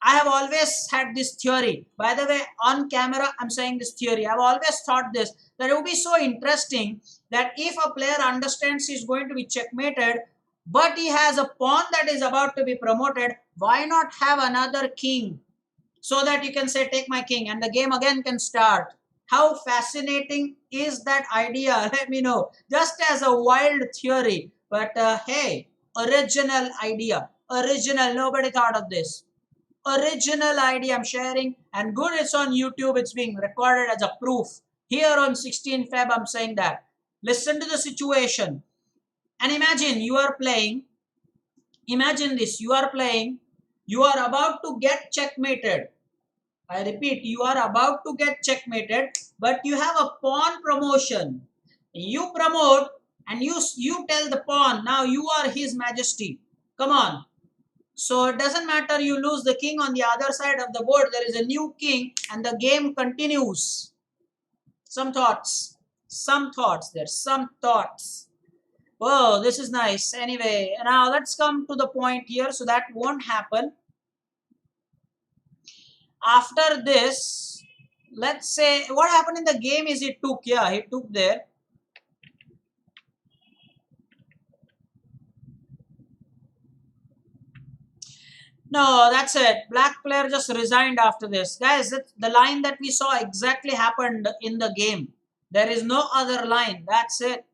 I have always had this theory. By the way, on camera, I'm saying this theory. I've always thought this, that it would be so interesting that if a player understands he's going to be checkmated, but he has a pawn that is about to be promoted, why not have another king? So that you can say, take my king, and the game again can start. How fascinating is that idea? Let me know. Just as a wild theory. But hey, original idea. Original, nobody thought of this. Original idea I'm sharing, and good, it's on YouTube. It's being recorded as a proof. Here on 16 Feb, I'm saying that. Listen to the situation. And imagine you are playing. Imagine this. You are playing. You are about to get checkmated. I repeat, you are about to get checkmated, but you have a pawn promotion. You promote, and you tell the pawn, now you are his majesty. Come on. So it doesn't matter, you lose the king on the other side of the board. There is a new king and the game continues. Some thoughts. Some thoughts. There's some thoughts. Whoa, this is nice. Anyway, now let's come to the point here. So that won't happen. After this, let's say what happened in the game is he took. Yeah, he took there. No, that's it. Black player just resigned after this. Guys, the line that we saw exactly happened in the game. There is no other line. That's it.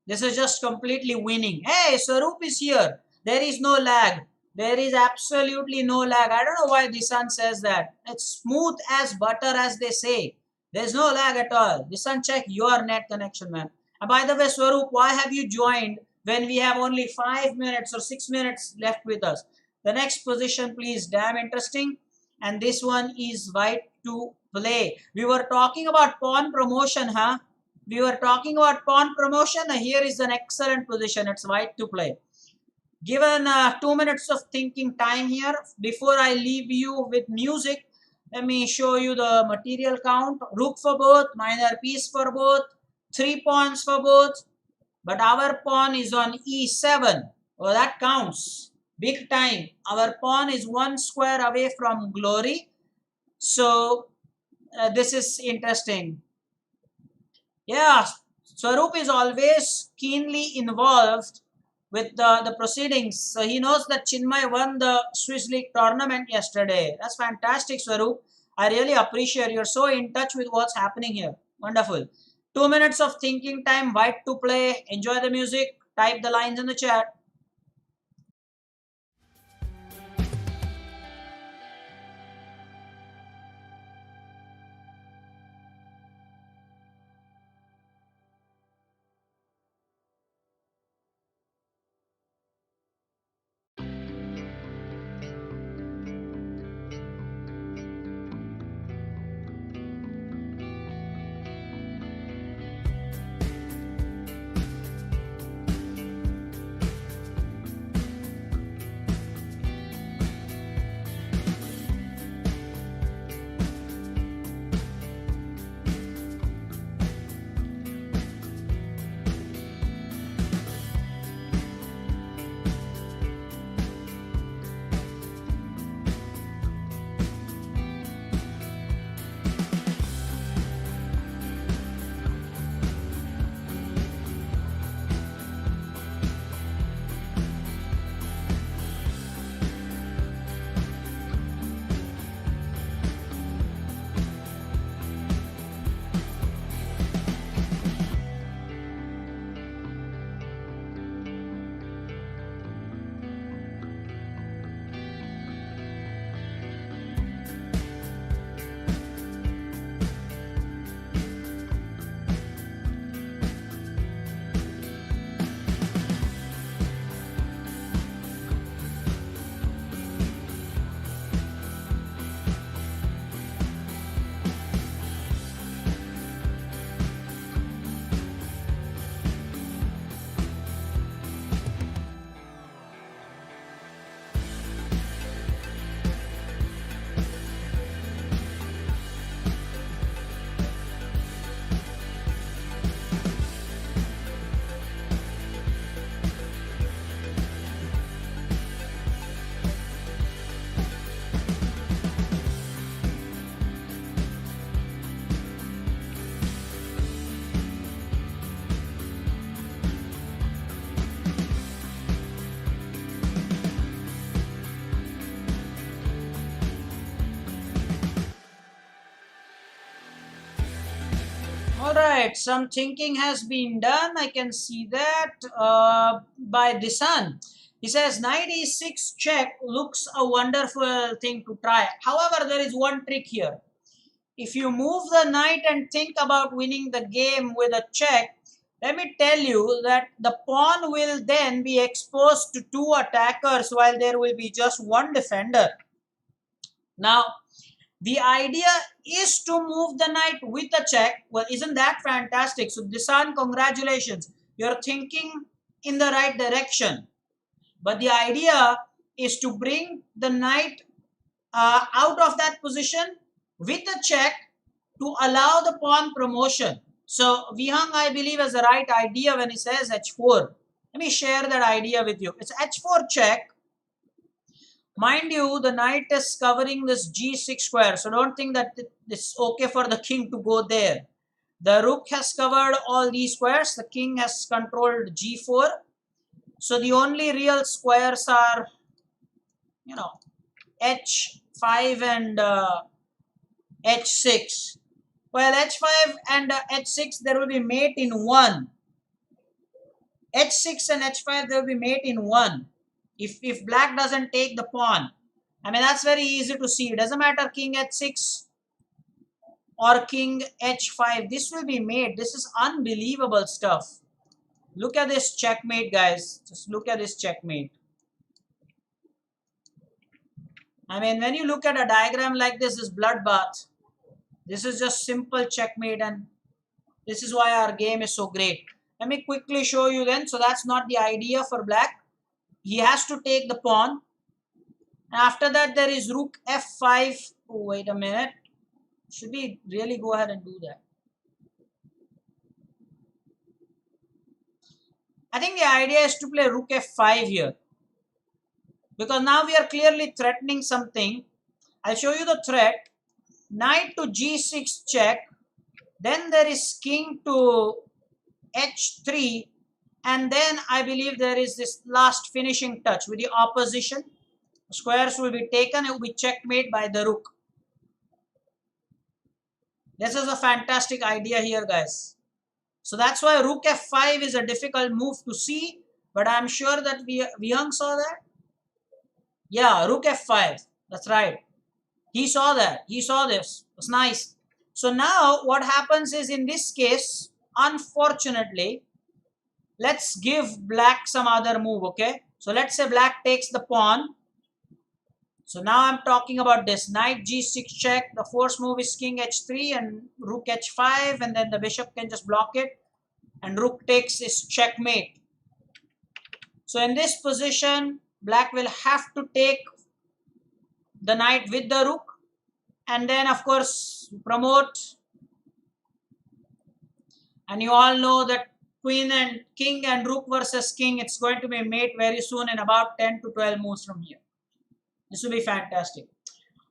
This is just completely winning. Hey, Sarup is here. There is no lag. There is absolutely no lag. I don't know why Disan says that. It's smooth as butter, as they say. There's no lag at all. Disan, check your net connection, man. And by the way, Swarup, why have you joined when we have only 5 minutes or 6 minutes left with us? The next position, please. Damn interesting. And this one is white to play. We were talking about pawn promotion, huh? We were talking about pawn promotion. Here is an excellent position. It's white to play. Given 2 minutes of thinking time here, before I leave you with music, let me show you the material count. Rook for both, minor piece for both, 3 pawns for both, but our pawn is on e7. Oh, that counts big time. Our pawn is 1 square away from glory. So this is interesting. Yeah, Swaroop is always keenly involved with the proceedings. So he knows that Chinmay won the Swiss League tournament yesterday. That's fantastic, Swaroop. I really appreciate you're so in touch with what's happening here. Wonderful. 2 minutes of thinking time, white to play. Enjoy the music. Type the lines in the chat. Alright, some thinking has been done. I can see that by Disan. He says knight e6 check looks a wonderful thing to try. However, there is one trick here. If you move the knight and think about winning the game with a check, let me tell you that the pawn will then be exposed to two attackers while there will be just one defender. Now, the idea is to move the knight with a check. Well, isn't that fantastic? So, Disan, congratulations. You're thinking in the right direction. But the idea is to bring the knight out of that position with a check to allow the pawn promotion. So, Vihang, I believe, has the right idea when he says h4. Let me share that idea with you. It's h4 check. Mind you, the knight is covering this g6 square, so don't think that it's okay for the king to go there. The rook has covered all these squares, the king has controlled g4. So the only real squares are, h5 and h6. Well, h5 and h6, there will be mate in 1. h6 and h5, they will be mate in 1. If black doesn't take the pawn, I mean, that's very easy to see. It doesn't matter king h6 or king h5. This will be made. This is unbelievable stuff. Look at this checkmate, guys. Just look at this checkmate. I mean, when you look at a diagram like this bloodbath. This is just simple checkmate, and this is why our game is so great. Let me quickly show you then. So that's not the idea for black. He has to take the pawn. And after that, there is rook f5. Oh, wait a minute. Should we really go ahead and do that? I think the idea is to play rook f5 here, because now we are clearly threatening something. I'll show you the threat. Knight to g6 check. Then there is king to h3. And then I believe there is this last finishing touch with the opposition. Squares will be taken. It will be checkmate by the rook. This is a fantastic idea here, guys. So that's why rook f5 is a difficult move to see. But I'm sure that Vihang saw that. Yeah, rook f5. That's right. He saw that. He saw this. It's nice. So now what happens is, in this case, unfortunately, let's give black some other move, okay? So let's say black takes the pawn. So now I'm talking about this. Knight g6 check. The force move is king h3 and rook h5, and then the bishop can just block it. And rook takes is checkmate. So in this position, black will have to take the knight with the rook. And then, of course, promote. And you all know that queen and king and rook versus king, it's going to be mate very soon, in about 10 to 12 moves from here. This will be fantastic.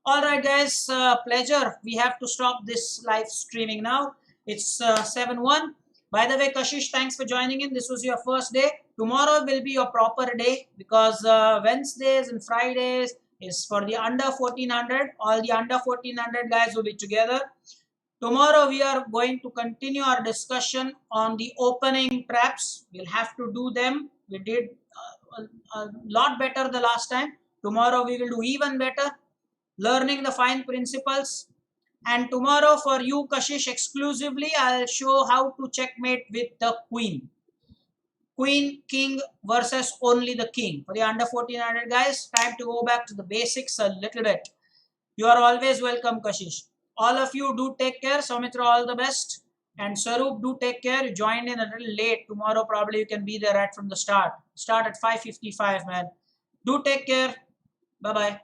All right, guys, pleasure. We have to stop this live streaming now. It's 7-1. By the way, Kashish, thanks for joining in. This was your first day. Tomorrow will be your proper day, because Wednesdays and Fridays is for the under 1400. All the under 1400 guys will be together. Tomorrow we are going to continue our discussion on the opening traps. We'll have to do them. We did a lot better the last time. Tomorrow we will do even better, learning the fine principles. And tomorrow for you, Kashish, exclusively, I'll show how to checkmate with the queen. Queen, king versus only the king. For the under 1400 guys, time to go back to the basics a little bit. You are always welcome, Kashish. All of you do take care. Soumitra, all the best. And Sarup, do take care. You joined in a little late. Tomorrow probably you can be there right from the start. Start at 5:55, man. Do take care. Bye-bye.